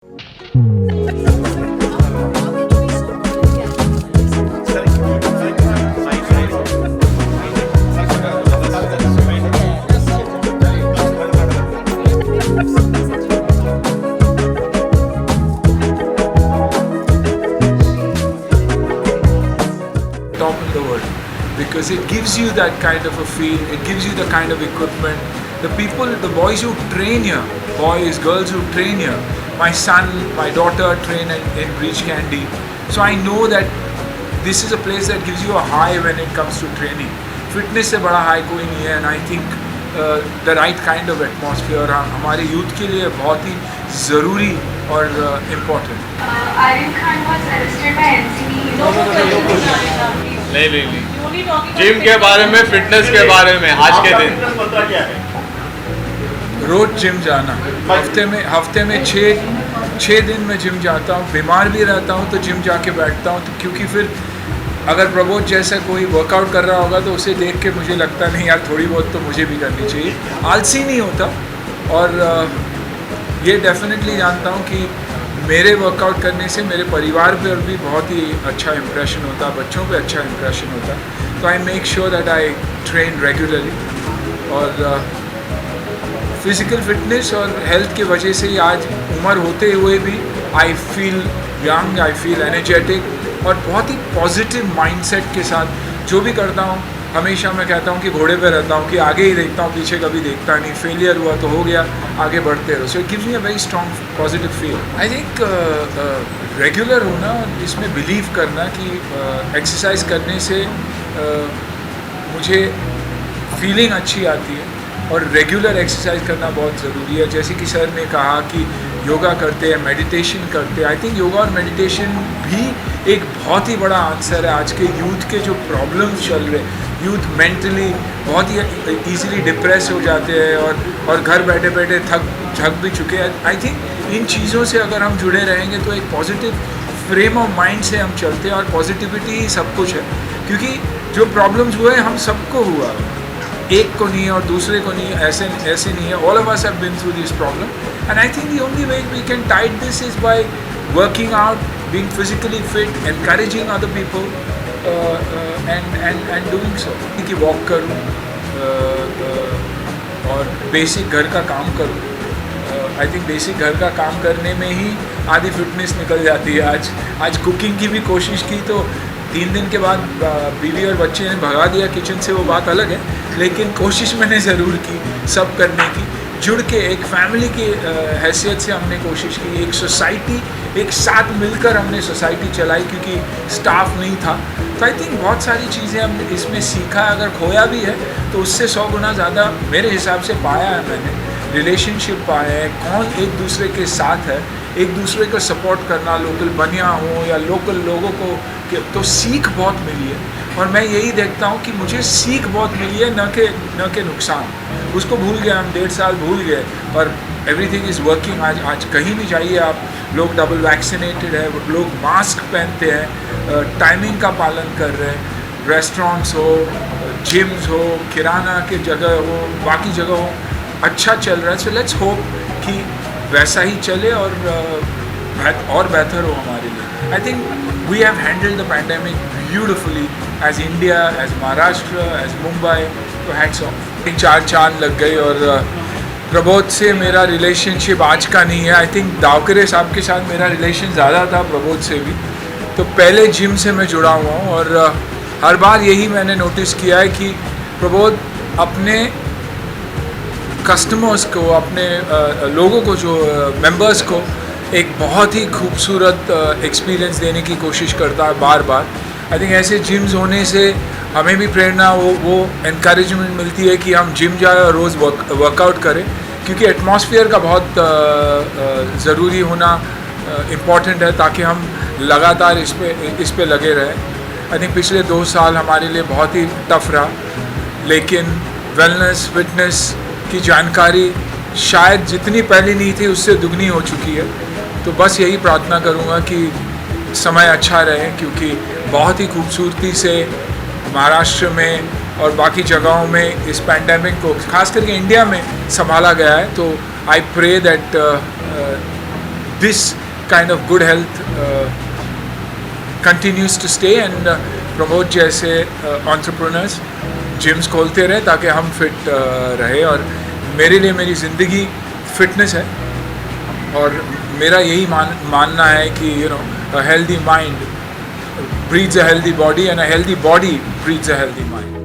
Top in the world, because it gives you that kind of a feel, it gives you the kind of equipment. The people, the boys who train here, boys, girls who train here, my son, my daughter train in Breach Candy. So I know that this is a place that gives you a high when it comes to training. Fitness से बड़ा high कोई नहीं है, and I think the right kind of atmosphere हमारे youth के लिए बहुत ही ज़रूरी और important. Aryan Khan was arrested by NCB. नहीं जिम के बारे में, फिटनेस के बारे में आज के दिन रोज जिम जाना, हफ्ते में छः दिन मैं जिम जाता हूँ. बीमार भी रहता हूँ तो जिम जाके बैठता हूँ, तो क्योंकि फिर अगर प्रबोध जैसा कोई वर्कआउट कर रहा होगा तो उसे देख के मुझे लगता नहीं यार थोड़ी बहुत तो मुझे भी करनी चाहिए. आलसी नहीं होता, और ये डेफिनेटली जानता हूँ कि मेरे वर्कआउट करने से मेरे परिवार पर भी बहुत ही अच्छा इम्प्रेशन होता है, बच्चों पे अच्छा इम्प्रेशन होता है. तो I make sure that I train regularly, और फिज़िकल फिटनेस और हेल्थ की वजह से ही आज उम्र होते हुए भी I feel young, I feel energetic, और बहुत ही पॉजिटिव माइंडसेट के साथ जो भी करता हूँ. हमेशा मैं कहता हूँ कि घोड़े पे रहता हूँ कि आगे ही देखता हूँ, पीछे कभी देखता नहीं. फेलियर हुआ तो हो गया, आगे बढ़ते रहो. So it gives me a very strong positive feel. I think regular होना, इसमें बिलीव करना कि एक्सरसाइज करने से मुझे फीलिंग अच्छी आती है, और रेगुलर एक्सरसाइज करना बहुत ज़रूरी है. जैसे कि सर ने कहा कि योगा करते हैं, मेडिटेशन करते हैं. आई थिंक योगा और मेडिटेशन भी एक बहुत ही बड़ा आंसर है आज के यूथ के जो प्रॉब्लम्स चल रहे हैं. यूथ मेंटली बहुत ही ईजिली डिप्रेस हो जाते हैं, और घर बैठे बैठे थक भी चुके हैं. आई थिंक इन चीज़ों से अगर हम जुड़े रहेंगे तो एक पॉजिटिव फ्रेम ऑफ माइंड से हम चलते हैं, और पॉजिटिविटी ही सब कुछ है. क्योंकि जो प्रॉब्लम्स हुए हैं हम सबको हुआ, एक को नहीं है और दूसरे को नहीं है, ऐसे नहीं है. All of us have been through this problem, and I think the only way we can tight this is by working out, being physically fit, encouraging other people, and doing so. कि walk करूँ और basic घर का काम करूँ. I think basic घर का काम करने में ही आधी फिटनेस निकल जाती है. आज कुकिंग की भी कोशिश की तो 3 दिन के बाद बीवी और बच्चे ने भगा दिया किचन से, वो बात अलग है. लेकिन कोशिश मैंने ज़रूर की सब करने की. जुड़ के एक फैमिली की हैसियत से हमने कोशिश की. एक सोसाइटी, एक साथ मिलकर हमने सोसाइटी चलाई, क्योंकि स्टाफ नहीं था. तो आई थिंक बहुत सारी चीज़ें हमने इसमें सीखा. अगर खोया भी है तो उससे 100 गुना ज़्यादा मेरे हिसाब से पाया है मैंने. रिलेशनशिप पाए हैं, कौन एक दूसरे के साथ है, एक दूसरे को सपोर्ट करना, लोकल बनिया हो या लोकल लोगों को, तो सीख बहुत मिली है. और मैं यही देखता हूँ कि मुझे सीख बहुत मिली है, न के नुकसान. उसको भूल गए हम, 1.5 साल भूल गए, और एवरीथिंग इज़ वर्किंग. आज कहीं भी जाइए आप, लोग डबल वैक्सीनेटेड है, लोग मास्क पहनते हैं, टाइमिंग का पालन कर रहे हैं. रेस्टोरेंट्स हो, जिम्स हो, किराना के जगह हो, बाकी जगह हो, अच्छा चल रहा है. सो लेट्स होप कि वैसा ही चले और बेहतर हो हमारे लिए. I think we have handled the pandemic beautifully as India, as Maharashtra, as Mumbai. तो हैट्स ऑफ. 4 चांद लग गए, और प्रबोध से मेरा रिलेशनशिप आज का नहीं है. आई थिंक दावकरे साहब के साथ मेरा रिलेशन ज़्यादा था, प्रबोध से भी. तो पहले जिम से मैं जुड़ा हुआ हूँ, और हर बार यही मैंने नोटिस किया है कि प्रबोध अपने कस्टमर्स को, अपने लोगों को, जो मेंबर्स को एक बहुत ही खूबसूरत एक्सपीरियंस देने की कोशिश करता है बार बार. आई थिंक ऐसे जिम्स होने से हमें भी प्रेरणा, वो इनकरेजमेंट मिलती है कि हम जिम जाए और रोज़ वर्कआउट करें. क्योंकि एटमॉस्फेयर का बहुत ज़रूरी होना इम्पॉर्टेंट है, ताकि हम लगातार इस पे लगे रहें. आई थिंक पिछले 2 साल हमारे लिए बहुत ही टफ रहा, लेकिन वेलनेस, फिटनेस की जानकारी शायद जितनी पहले नहीं थी उससे दुगनी हो चुकी है. तो बस यही प्रार्थना करूँगा कि समय अच्छा रहे, क्योंकि बहुत ही खूबसूरती से महाराष्ट्र में और बाकी जगहों में इस पैंडेमिक को, खास करके इंडिया में, संभाला गया है. तो I pray that this kind of good health continues to stay and Pramod जैसे entrepreneurs gyms खोलते रहे ताकि हम fit रहे। और मेरे लिए मेरी ज़िंदगी फिटनेस है और मेरा यही मानना है कि a healthy mind breeds a healthy body and a healthy body breeds a healthy mind।